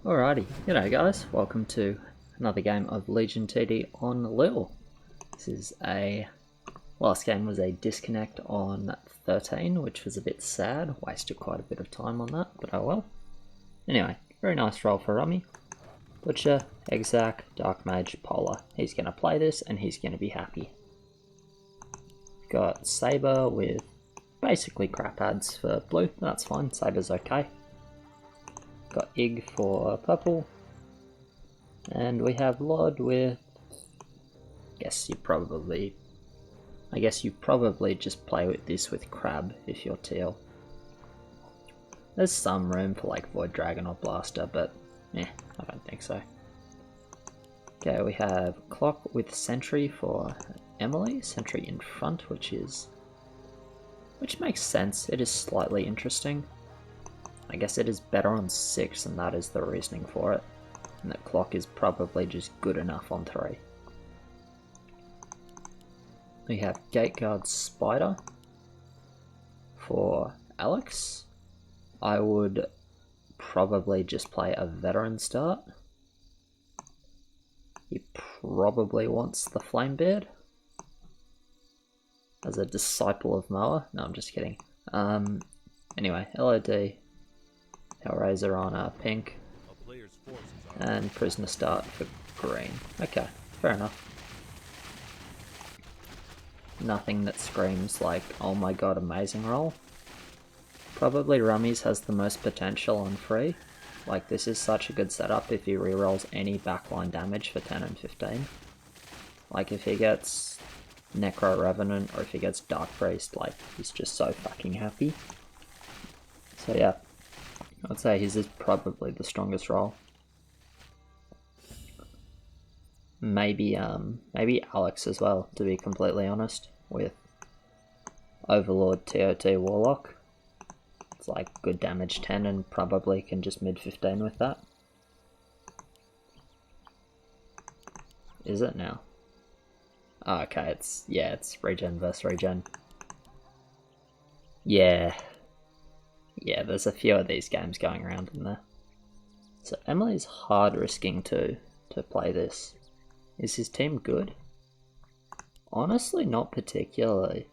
Alrighty, g'day guys, welcome to another game of LIHL on LIHL. Last game was a disconnect on 13, which was a bit sad, wasted quite a bit of time on that, but oh well. Anyway, very nice roll for Rummy. Butcher, Exarch, Dark Mage, Polar. He's going to play this and he's going to be happy. Got Saber with basically crap ads for blue, that's fine, Saber's okay. Got Ig for purple, and we have Lord with, I guess you probably just play with this with Crab if you're teal. There's some room for like Void Dragon or Blaster, but I don't think so. Okay, we have Clock with Sentry for Emily, Sentry in front, which makes sense. It is slightly interesting. I guess it is better on 6, and that is the reasoning for it. And that Clock is probably just good enough on 3. We have Gateguard Spider for Alex. I would probably just play a veteran start. He probably wants the Flamebeard as a disciple of Moa. No, I'm just kidding. Anyway, LOD. Hellraiser on pink, and Prisoner start for green. Okay, fair enough. Nothing that screams like, oh my god, amazing roll. Probably Rummy's has the most potential on free. Like, this is such a good setup if he rerolls any backline damage for 10 and 15. Like, if he gets Necro Revenant or if he gets Dark Priest, like, he's just so fucking happy. So yeah. I'd say his is probably the strongest roll. Maybe Alex as well, to be completely honest, with Overlord TOT Warlock. It's like good damage 10 and probably can just mid 15 with that. Is it now? Oh, okay, it's regen versus regen. Yeah, there's a few of these games going around in there. So Emily's hard risking to play this. Is his team good? Honestly, not particularly.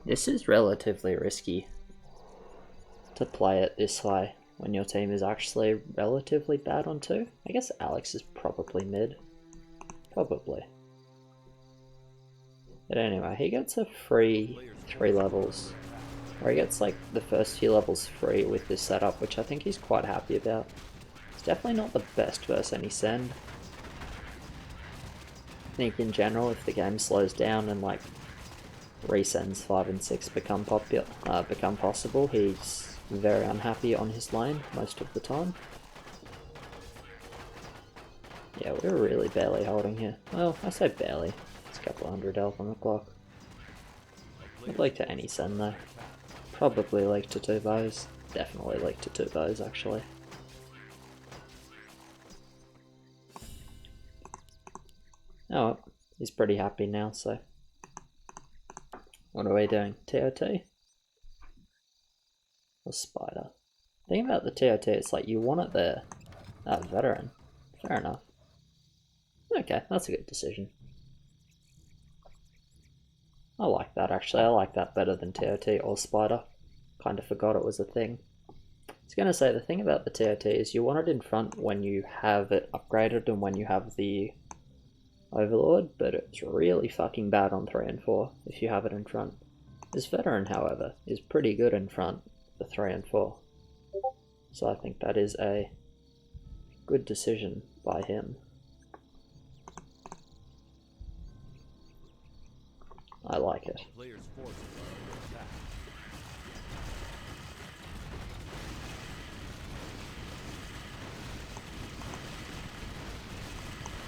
This is relatively risky to play it this way when your team is actually relatively bad on 2. I guess Alex is probably mid. Probably. But anyway, he gets a free 3 levels. Or he gets like the first few levels free with this setup, which I think he's quite happy about. It's definitely not the best versus any send. I think in general, if the game slows down and like resends 5 and 6 become possible, he's very unhappy on his lane most of the time. Yeah, we're really barely holding here. Well, I say barely. It's a couple hundred health on the clock. I'd like to any send though. Probably leak to 2 bows. Definitely leak to 2 bows actually. Oh, he's pretty happy now, so. What are we doing? TOT? Or Spider? The thing about the TOT, it's like you want it there. Veteran. Fair enough. Okay, that's a good decision. I like that actually, I like that better than TOT or Spider. Kind of forgot it was a thing. I was going to say, the thing about the TOT is you want it in front when you have it upgraded and when you have the Overlord, but it's really fucking bad on 3 and 4 if you have it in front. This Veteran, however, is pretty good in front for 3 and 4. So I think that is a good decision by him. I like it.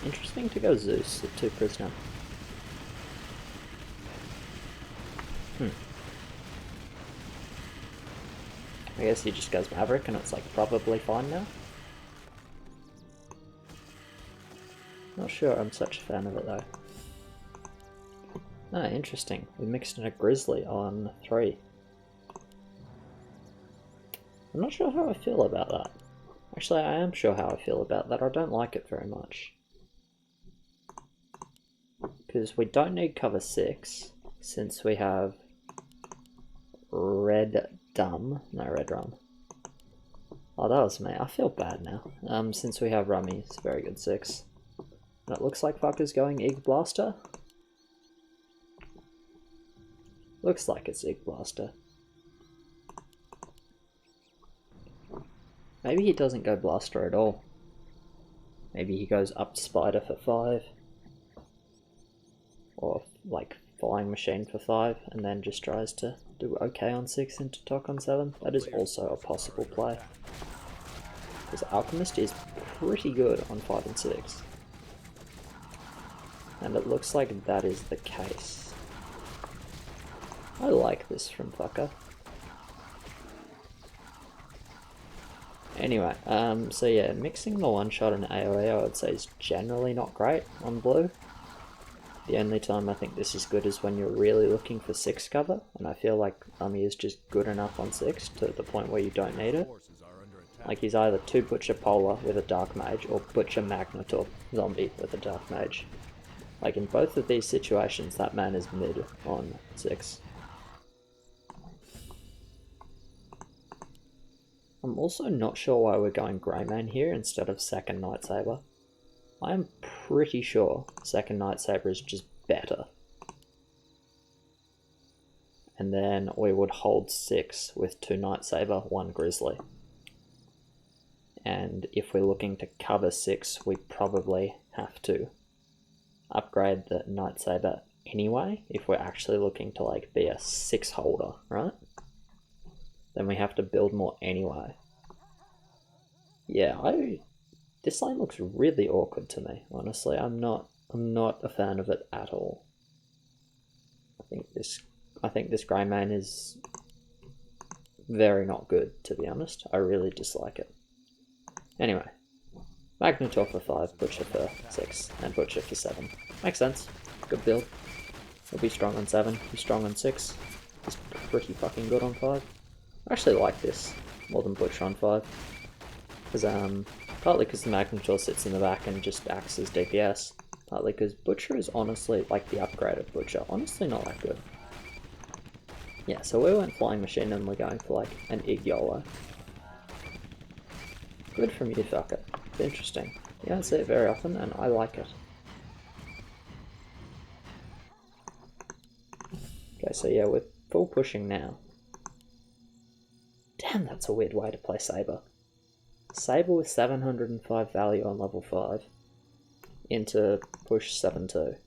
Interesting to go Zeus at 2 prisoner. I guess he just goes Maverick and it's like probably fine now. Not sure I'm such a fan of it though. Ah, interesting. We mixed in a Grizzly on 3. I'm not sure how I feel about that. Actually, I am sure how I feel about that. I don't like it very much. Because we don't need cover 6, since we have red rum. Oh, that was me. I feel bad now. Since we have rummy, it's a very good 6. And it looks like fucker's going Ig Blaster. Looks like it's Ig Blaster. Maybe he doesn't go Blaster at all. Maybe he goes up Spider for 5. Or like Flying Machine for 5, and then just tries to do okay on 6 into Talk on 7. That is also a possible play. Because Alchemist is pretty good on 5 and 6. And it looks like that is the case. I like this from fucker. Anyway, so yeah, mixing the one-shot and AoE I would say is generally not great on blue. The only time I think this is good is when you're really looking for 6 cover, and I feel like Ummi is just good enough on 6 to the point where you don't need it. Like he's either 2 Butcher Polar with a Dark Mage, or Butcher Magnetor Zombie with a Dark Mage. Like in both of these situations, that man is mid on 6. I'm also not sure why we're going Greymane here instead of second Nightsaber. I'm pretty sure second Nightsaber is just better. And then we would hold 6 with 2 Nightsaber, 1 Grizzly. And if we're looking to cover 6, we probably have to upgrade the Nightsaber anyway, if we're actually looking to like be a 6 holder, right? Then we have to build more anyway. Yeah, this lane looks really awkward to me, honestly. I'm not a fan of it at all. I think this Greymane is very not good, to be honest. I really dislike it. Anyway, Magnetor for 5, Butcher for 6, and Butcher for 7. Makes sense. Good build. He'll be strong on 7, he's strong on 6. He's pretty fucking good on 5. I actually like this more than Butcher on 5. Because, partly because the Magnetor sits in the back and just acts as DPS. Partly because Butcher is honestly, like the upgraded Butcher, honestly not that good. Yeah, so we went Flying Machine and we're going for like an Ig YOLO. Good from you, fucker. It's interesting. You don't see it very often and I like it. Okay, so yeah, we're full pushing now. Damn, that's a weird way to play Saber. Saber with 705 value on level 5 into push 7-2.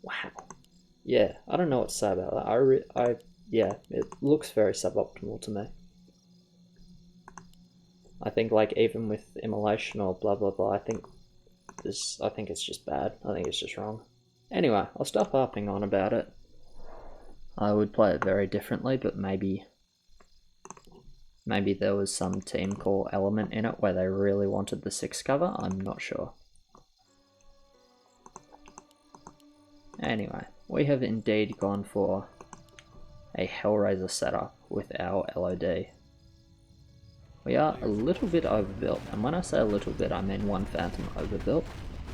Wow. Yeah, I don't know what to say about that. Yeah, it looks very suboptimal to me. I think like even with immolation or blah blah blah, I think it's just bad. I think it's just wrong. Anyway, I'll stop harping on about it. I would play it very differently, but maybe there was some team core element in it where they really wanted the 6 cover, I'm not sure. Anyway, we have indeed gone for a Hellraiser setup with our LOD. We are a little bit overbuilt, and when I say a little bit, I mean 1 Phantom overbuilt.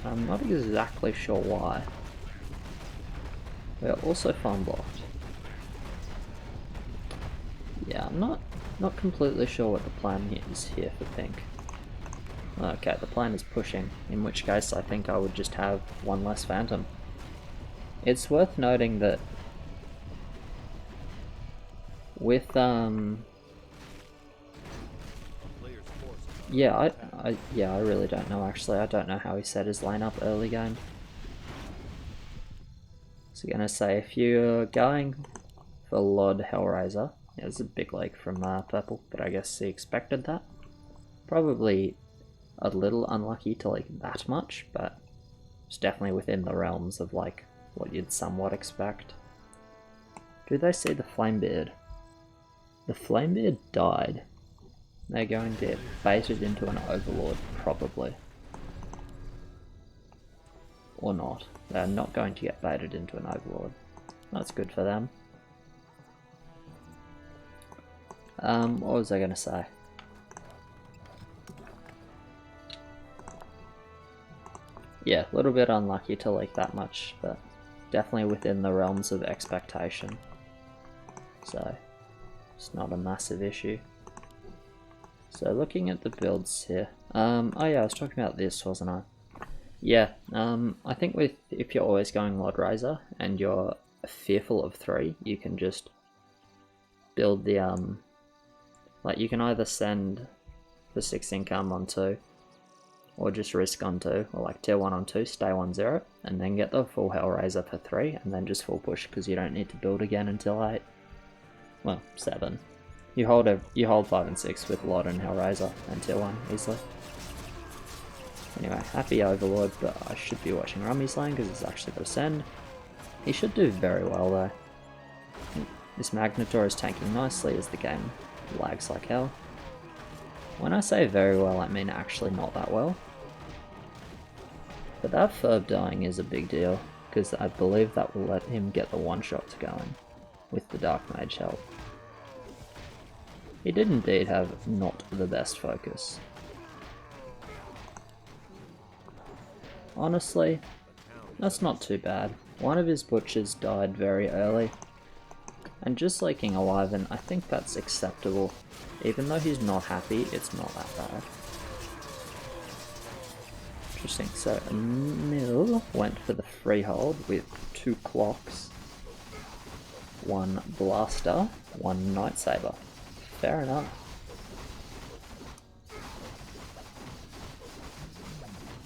I'm not exactly sure why. We are also farm blocked. Yeah, I'm not completely sure what the plan is here for pink. Okay, the plan is pushing, in which case I think I would just have 1 less Phantom. It's worth noting that with yeah, I really don't know actually. I don't know how he set his lane up early game. So gonna say if you're going for Lord Hellraiser, yeah, it's a big leg from Purple, but I guess he expected that. Probably a little unlucky to like that much, but it's definitely within the realms of like what you'd somewhat expect. Do they see the Flamebeard? The Flamebeard died. They're going to get baited into an Overlord, probably. Or not. They're not going to get baited into an Overlord. That's good for them. What was I going to say? yeah, a little bit unlucky to leak that much, but definitely within the realms of expectation. So, it's not a massive issue. So looking at the builds here, oh yeah, I was talking about this, wasn't I? Yeah, I think if you're always going Lord Razor and you're fearful of 3, you can just build the, like you can either send the 6 income on 2, or just risk on 2, or like tier 1 on 2, stay 1-0, and then get the full Hellraiser for 3, and then just full push, because you don't need to build again until 8. Well, 7. You hold 5 and 6 with Lord and Hellraiser and tier 1 easily. Anyway, happy Overlord, but I should be watching Rummy's lane because he's actually got a send. He should do very well though. This Magnetor is tanking nicely as the game lags like hell. When I say very well, I mean actually not that well. But that Ferb dying is a big deal, because I believe that will let him get the one-shots going with the Dark Mage help. He did indeed have not the best focus. Honestly, that's not too bad. One of his butchers died very early, and just leaking alive, and I think that's acceptable. Even though he's not happy, it's not that bad. Interesting, so Emil went for the freehold with 2 clocks, 1 blaster, 1 Nightsaber. Fair enough.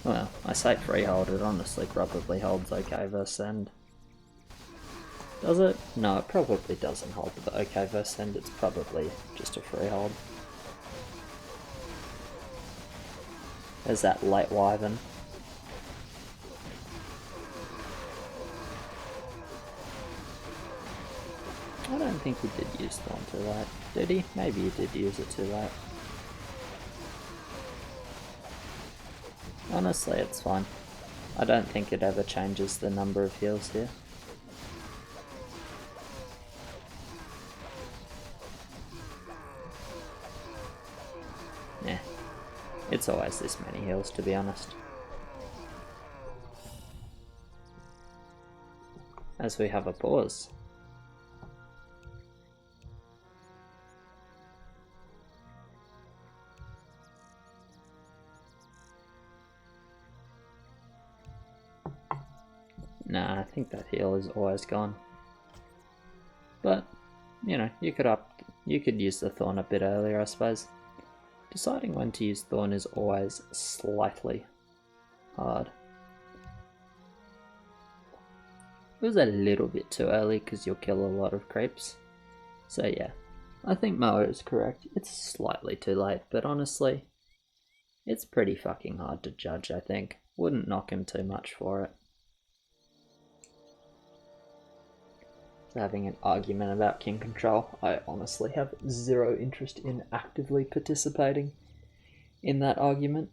Well, I say freehold, it honestly probably holds okay versus end. Does it? No, it probably doesn't hold the okay versus end, it's probably just a freehold. There's that late Wyvern. I don't think he did use Thorn too late. Did he? Maybe he did use it too late. Honestly, it's fine. I don't think it ever changes the number of heals here. Nah. It's always this many heals, to be honest. As we have a pause. Nah, I think that heal is always gone. But, you know, you could use the Thorn a bit earlier, I suppose. Deciding when to use Thorn is always slightly hard. It was a little bit too early because you'll kill a lot of creeps. So yeah, I think Moa is correct. It's slightly too late, but honestly, it's pretty fucking hard to judge, I think. Wouldn't knock him too much for it. Having an argument about king control. I honestly have zero interest in actively participating in that argument.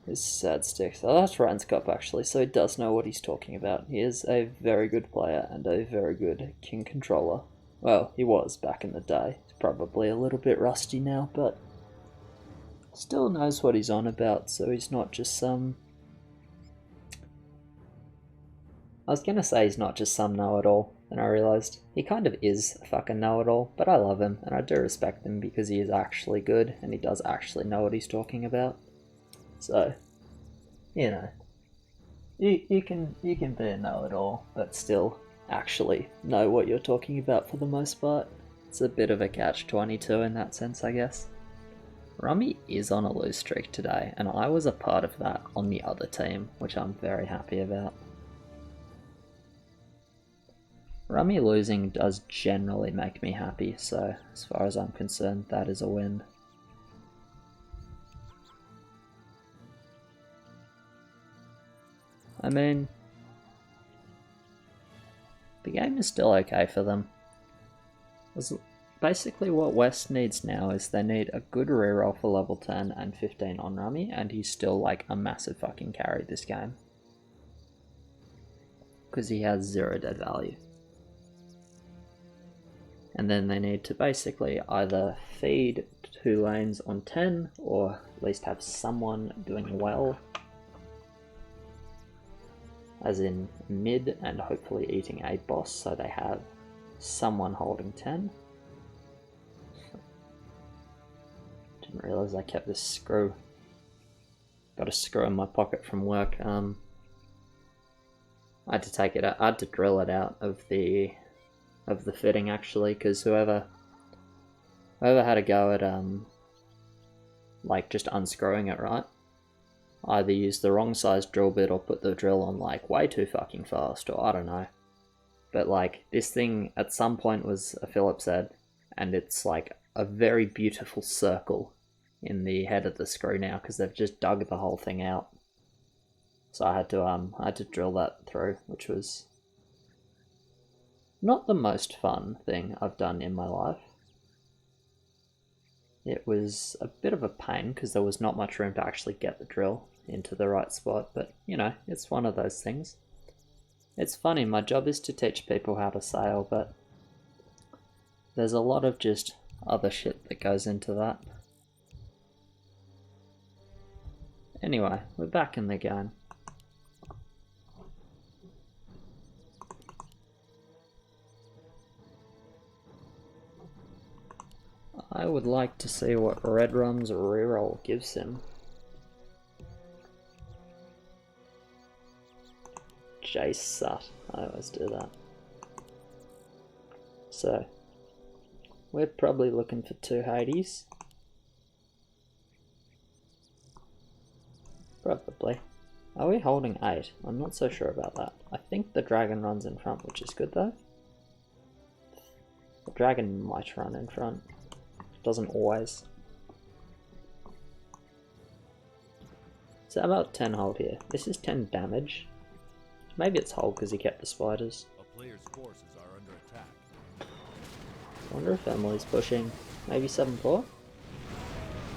This sad sticks. Oh, that's Ryan's Cup actually, so he does know what he's talking about. He is a very good player and a very good king controller. Well, he was back in the day. He's probably a little bit rusty now, but still knows what he's on about, so he's not just some... I was gonna say he's not just some know-it-all, and I realised he kind of is a fucking know-it-all, but I love him, and I do respect him because he is actually good, and he does actually know what he's talking about. So, you know, you can be a know-it-all, but still actually know what you're talking about for the most part. It's a bit of a catch-22 in that sense, I guess. Rummy is on a lose streak today, and I was a part of that on the other team, which I'm very happy about. Rummy losing does generally make me happy, so as far as I'm concerned, that is a win. I mean, the game is still okay for them. Basically what West needs now is they need a good reroll for level 10 and 15 on Rummy, and he's still like a massive fucking carry this game. Because he has 0 dead value. And then they need to basically either feed 2 lanes on 10 or at least have someone doing well, as in mid, and hopefully eating a boss so they have someone holding 10. Didn't realise I kept this screw. Got a screw in my pocket from work. I had to take it out. I had to drill it out of the fitting actually, because whoever had a go at like just unscrewing it, right, either used the wrong size drill bit or put the drill on like way too fucking fast, or I don't know. But like this thing at some point was a Phillips head, and it's like a very beautiful circle in the head of the screw now because they've just dug the whole thing out. So I had to drill that through, which was not the most fun thing I've done in my life. It was a bit of a pain because there was not much room to actually get the drill into the right spot, but you know, it's one of those things. It's funny, my job is to teach people how to sail, but there's a lot of just other shit that goes into that. Anyway, we're back in the game. I would like to see what Redrum's reroll gives him. Jace Sut. I always do that. So, we're probably looking for 2 Hades. Probably. Are we holding 8? I'm not so sure about that. I think the dragon runs in front, which is good though. The dragon might run in front. Doesn't always. So how about 10 hold here? This is 10 damage. Maybe it's hold because he kept the spiders. A player's forces are under attack. I wonder if Emily's pushing. Maybe 7-4?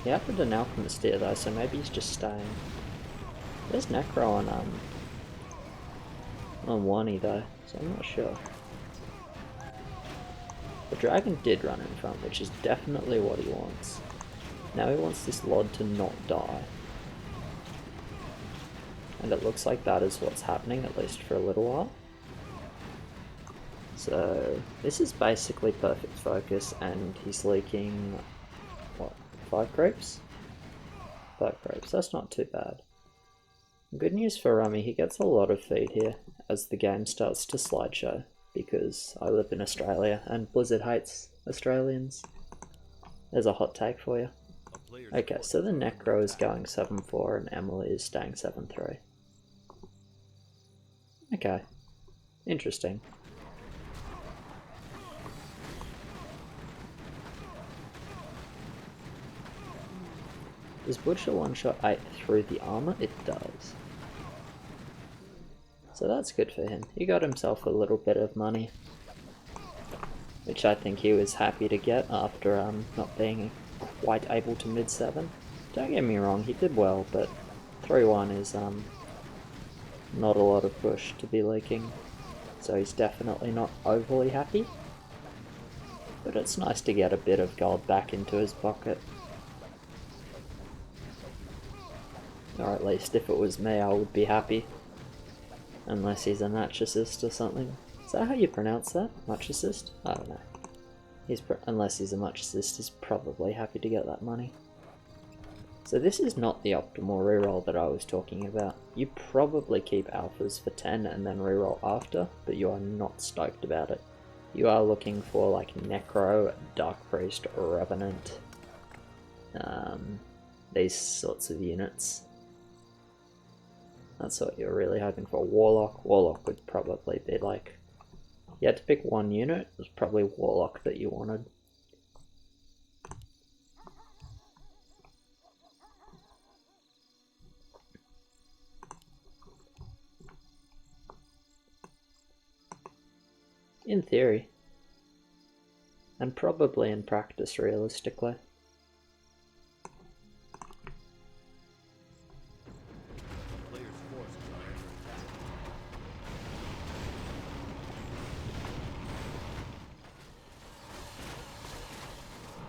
He happened an alchemist here though, so maybe he's just staying. There's Necro on Wani though, so I'm not sure. The dragon did run in front, which is definitely what he wants. Now he wants this Lod to not die. And it looks like that is what's happening, at least for a little while. So this is basically perfect focus, and he's leaking, what, 5 creeps? 5 creeps, that's not too bad. Good news for Rummy, he gets a lot of feed here as the game starts to slideshow, because I live in Australia and Blizzard hates Australians. There's a hot take for you. Okay, so the Necro is going 7-4 and Emily is staying 7-3. Okay, interesting. Does Butcher one-shot 8 through the armor? It does. So that's good for him. He got himself a little bit of money, which I think he was happy to get after not being quite able to mid-7. Don't get me wrong, he did well, but 3-1 is not a lot of push to be leaking, so he's definitely not overly happy. But it's nice to get a bit of gold back into his pocket. Or at least if it was me, I would be happy. Unless he's a match assist or something. Is that how you pronounce that? Match assist? I don't know. Unless he's a match assist, he's probably happy to get that money. So this is not the optimal reroll that I was talking about. You probably keep alphas for 10 and then reroll after, but you are not stoked about it. You are looking for like Necro, Dark Priest, or Revenant. These sorts of units. That's what you're really hoping for. Warlock. Warlock would probably be like... You had to pick one unit, it was probably Warlock that you wanted. In theory. And probably in practice, realistically.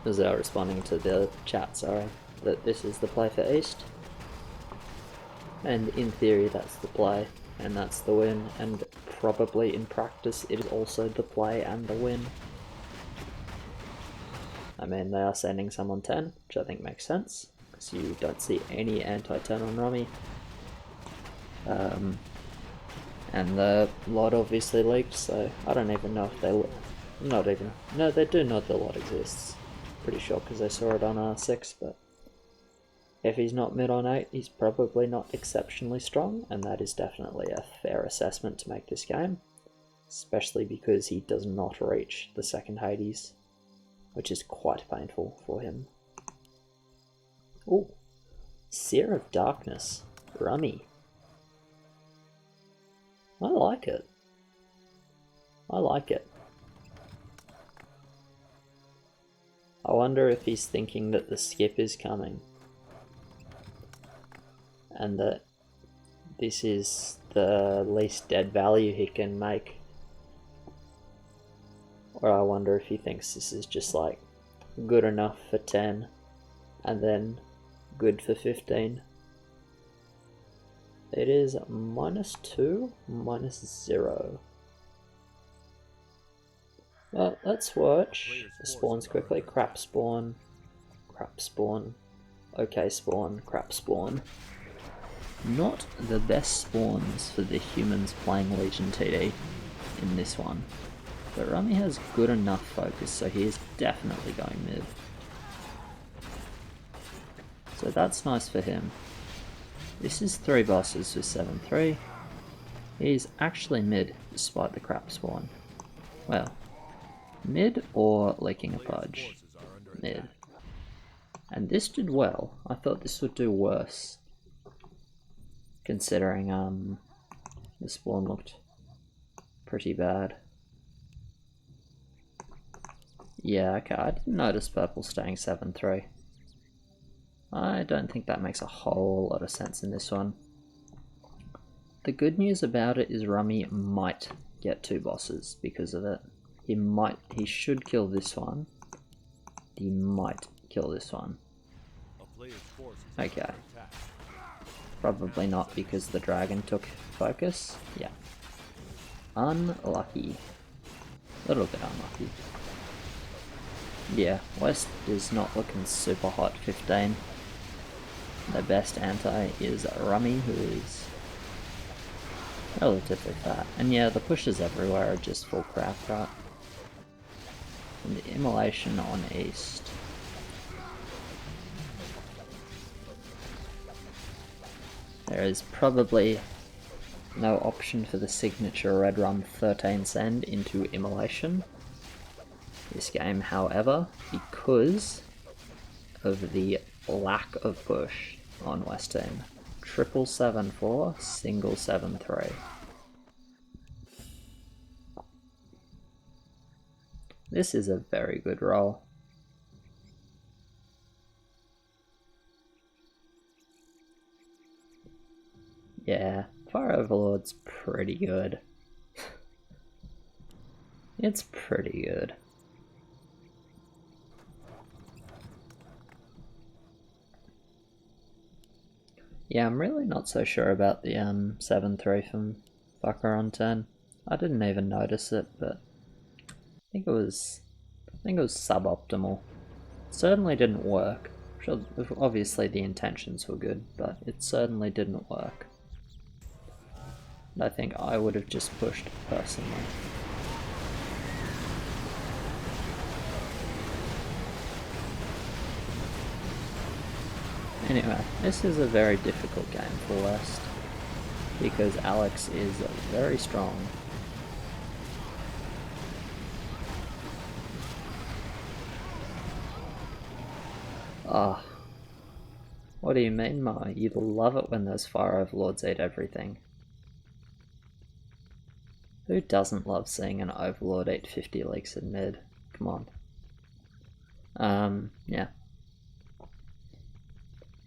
as they are responding to the chat, sorry, that this is the play for East. And in theory that's the play, and that's the win, and probably in practice it is also the play and the win. I mean, they are sending someone 10, which I think makes sense, because you don't see any anti-10 on Rummy. And the lot obviously leaked, so I don't even know if they... No, they do know the lot exists. Pretty sure, because they saw it on R6, but... If he's not mid on 8, he's probably not exceptionally strong, and that is definitely a fair assessment to make this game. Especially because he does not reach the second Hades, which is quite painful for him. Ooh, Seer of Darkness, Rummy. I like it. I like it. I wonder if he's thinking that the skip is coming. And that this is the least dead value he can make. Or I wonder if he thinks this is just like good enough for 10 and then good for 15. It is -2, -0. Well, let's watch the spawns quickly. Crap spawn, okay spawn, crap spawn. Not the best spawns for the humans playing LIHL in this one. But Rummy has good enough focus, so he is definitely going mid. So that's nice for him. This is 3 bosses with 7-3. He's actually mid despite the crap spawn. Well, mid or leaking a pudge? Mid. And this did well. I thought this would do worse. Considering the spawn looked pretty bad. Yeah, okay, I didn't notice purple staying 7-3. I don't think that makes a whole lot of sense in this one. The good news about it is Rummy might get 2 bosses because of it. He should kill this one. He might kill this one. Okay. Probably not because the dragon took focus. Yeah. Unlucky. A little bit unlucky. Yeah, West is not looking super hot. 15. The best anti is Rummy, who is relatively fat. And yeah, the pushes everywhere are just full crap, right? And the immolation on East. There is probably no option for the signature red rum 13 send into immolation this game, however, because of the lack of push on West team. 7-7-4, single 7-3. This is a very good roll. Yeah, Fire Overlord's pretty good. It's pretty good. Yeah, I'm really not so sure about the 7-3 from Fucker on 10. I didn't even notice it, but I think it was suboptimal. Certainly didn't work. Sure, obviously the intentions were good, but it certainly didn't work. And I think I would have just pushed personally. Anyway, this is a very difficult game for West, because Alex is very strong. Ah, what do you mean, Ma? You love it when those Fire Overlords eat everything. Who doesn't love seeing an Overlord eat 50 leaks in mid? Come on. Yeah.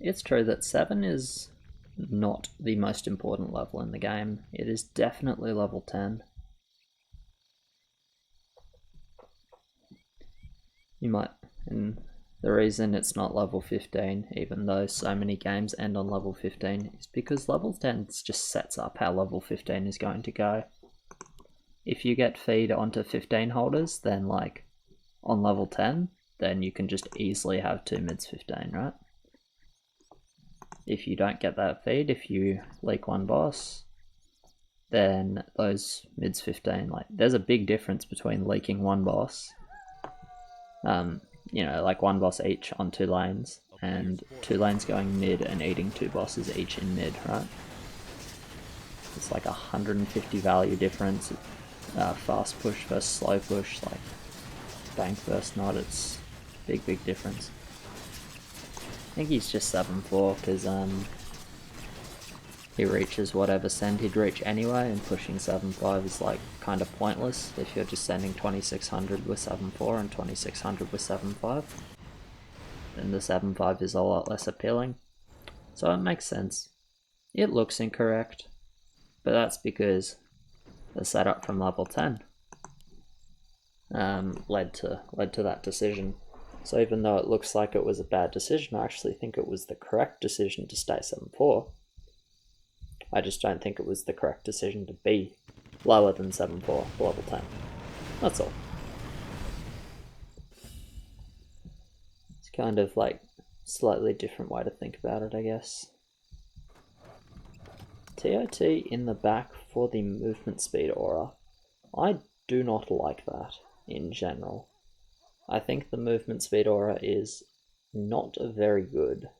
It's true that 7 is not the most important level in the game. It is definitely level 10. You might, and The reason it's not level 15, even though so many games end on level 15, is because level 10 just sets up how level 15 is going to go. If you get feed onto 15 holders, then like on level 10, then you can just easily have 2 mids 15, right? If you don't get that feed, if you leak one boss, then those mids 15, like there's a big difference between leaking one boss, you know, like one boss each on 2 lanes, and 2 lanes going mid and eating 2 bosses each in mid, right? It's like 150 value difference, fast push versus slow push, like bank versus not, it's big difference. I think he's just 7-4 because he reaches whatever send he'd reach anyway, and pushing 7-5 is like kind of pointless if you're just sending 2600 with 7-4 and 2600 with 7-5. Then the 7-5 is a lot less appealing. So it makes sense. It looks incorrect, but that's because the setup from level 10 led to that decision. So even though it looks like it was a bad decision, I actually think it was the correct decision to stay 7-4. I just don't think it was the correct decision to be lower than 7-4 for level 10. That's all. It's kind of like slightly different way to think about it, I guess. TOT in the back for the movement speed aura. I do not like that in general. I think the movement speed aura is not very good.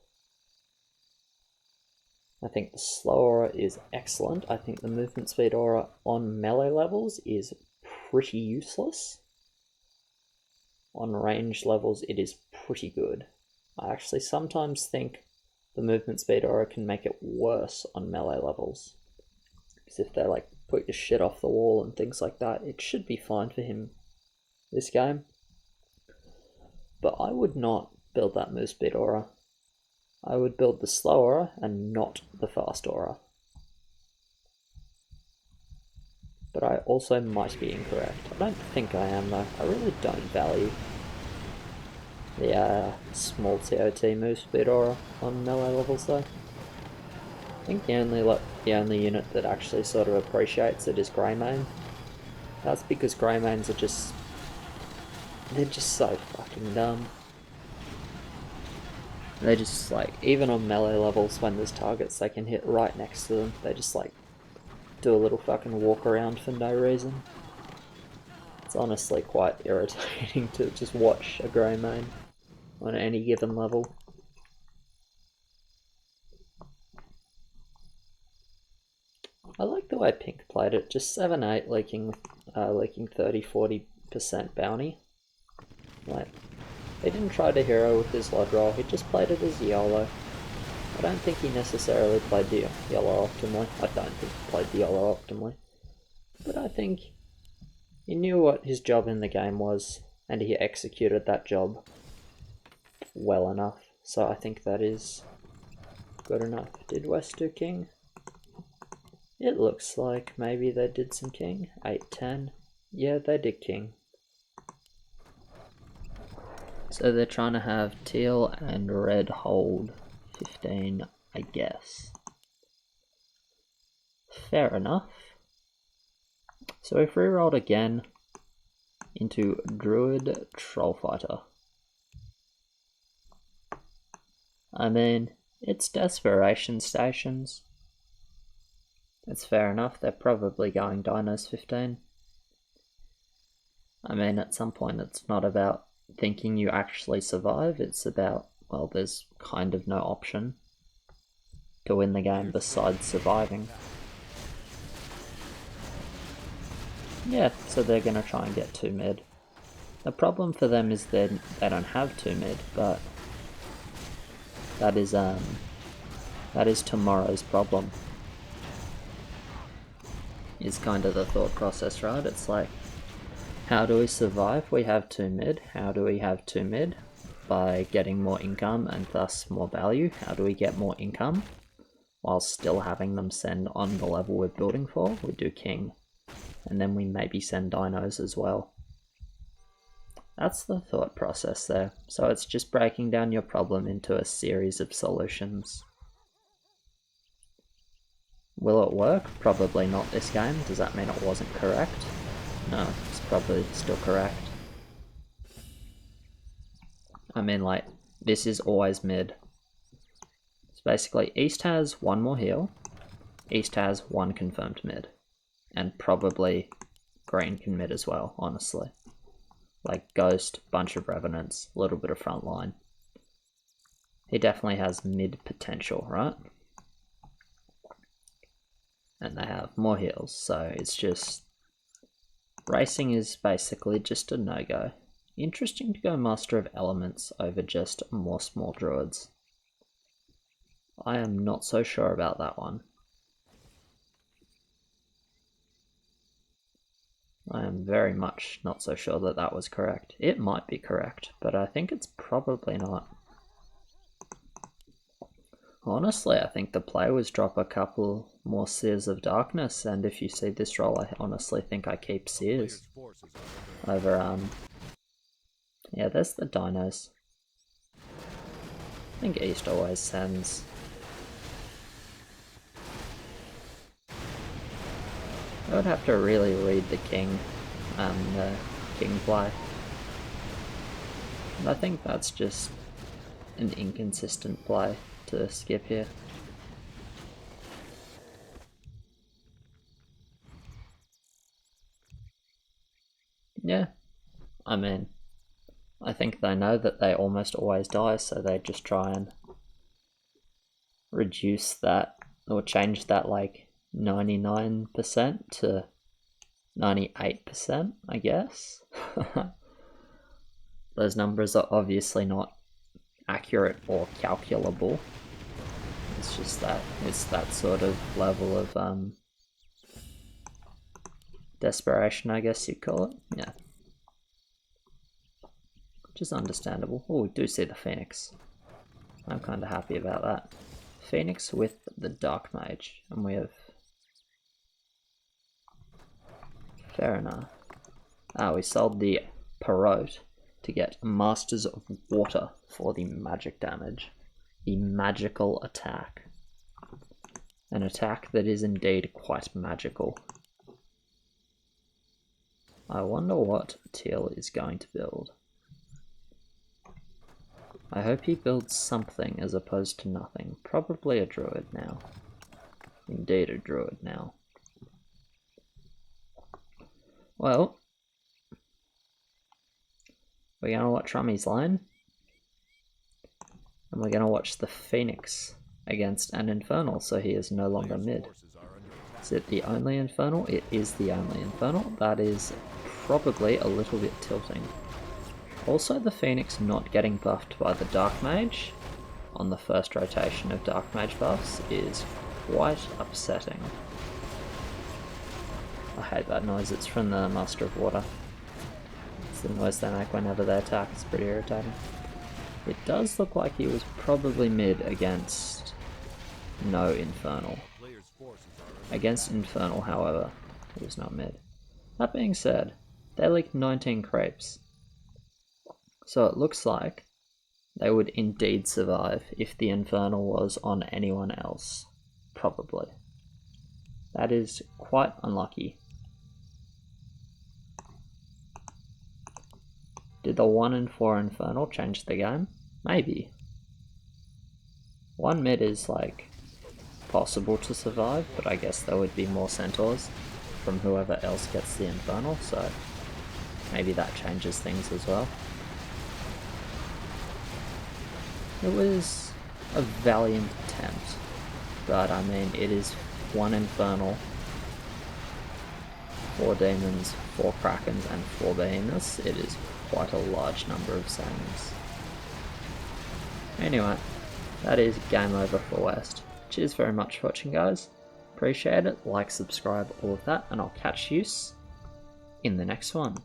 I think the slow aura is excellent. I think the movement speed aura on melee levels is pretty useless. On range levels it is pretty good. I actually sometimes think the movement speed aura can make it worse on melee levels. Because if they like put your shit off the wall and things like that, it should be fine for him this game. But I would not build that move speed aura. I would build the slow aura and not the fast aura. But I also might be incorrect. I don't think I am though. I really don't value the small TOT move speed aura on melee levels though. I think the only unit that actually sort of appreciates it is Greymane. That's because Greymanes are they're just so fucking dumb. They just like, even on melee levels when there's targets they can hit right next to them, they just like do a little fucking walk around for no reason. It's honestly quite irritating to just watch a Greymane on any given level. I like the way Pink played it, just 7-8 leaking 30-40% bounty. Like, he didn't try to hero with his Lod roll, he just played it as YOLO. I don't think he necessarily played the YOLO optimally. I don't think he played the YOLO optimally. But I think he knew what his job in the game was, and he executed that job well enough. So I think that is good enough. Did West do King? It looks like maybe they did some King. 8-10. Yeah, they did King. So they're trying to have teal and red hold 15, I guess. Fair enough. So if we rolled again into Druid Trollfighter. I mean, it's desperation stations. It's fair enough, they're probably going Dinos 15. I mean, at some point it's not about thinking you actually survive, it's about, well, there's kind of no option to win the game besides surviving. Yeah, so they're gonna try and get 2 mid. The problem for them is they don't have 2 mid, but that is tomorrow's problem. Is kind of the thought process, right? It's like, how do we survive? We have 2 mid. How do we have 2 mid? By getting more income and thus more value. How do we get more income while still having them send on the level we're building for? We do King. And then we maybe send Dinos as well. That's the thought process there. So it's just breaking down your problem into a series of solutions. Will it work? Probably not this game. Does that mean it wasn't correct? No, it's probably still correct. I mean, like, this is always mid. So basically, East has one more heal. East has one confirmed mid. And probably Green can mid as well, honestly. Like Ghost, bunch of Revenants, a little bit of frontline. He definitely has mid potential, right? And they have more heals, so it's just... Racing is basically just a no-go. Interesting to go Master of Elements over just more small druids. I am not so sure about that one. I am very much not so sure that that was correct. It might be correct, but I think it's probably not. Honestly, I think the play was drop a couple more Seers of Darkness, and if you see this roll, I honestly think I keep Seers over, yeah, there's the dinos. I think East always sends. I would have to really read the King play. And I think that's just an inconsistent play to skip here. Yeah, I mean, I think they know that they almost always die, so they just try and reduce that, or change that like 99% to 98%, I guess. Those numbers are obviously not accurate or calculable. It's just that, it's that sort of level of desperation, I guess you'd call it. Yeah. Which is understandable. Oh, we do see the Phoenix. I'm kind of happy about that. Phoenix with the Dark Mage, and we have... Fair enough. Ah, we sold the Perote to get Masters of Water for the magic damage. The magical attack. An attack that is indeed quite magical. I wonder what Teal is going to build. I hope he builds something as opposed to nothing. Probably a druid now. Indeed a druid now. Well, we're going to watch Rummy's lane. And we're going to watch the Phoenix against an Infernal, so he is no longer mid. Is it the only Infernal? It is the only Infernal. That is probably a little bit tilting. Also, the Phoenix not getting buffed by the Dark Mage on the first rotation of Dark Mage buffs is quite upsetting. I hate that noise, it's from the Master of Water. It's the noise they make whenever they attack, it's pretty irritating. It does look like he was probably mid against no Infernal. Against Infernal, however, he was not mid. That being said, they leaked 19 creeps. So it looks like they would indeed survive if the Infernal was on anyone else. Probably. That is quite unlucky. Did the 1 in 4 Infernal change the game? Maybe. 1 mid is like possible to survive, but I guess there would be more Centaurs from whoever else gets the Infernal, so maybe that changes things as well. It was a valiant attempt, but I mean, it is 1 Infernal, 4 Demons, 4 Krakens, and 4 Behemoths. It is quite a large number of Samus. Anyway, that is game over for West. Cheers very much for watching, guys. Appreciate it. Like, subscribe, all of that, and I'll catch you in the next one.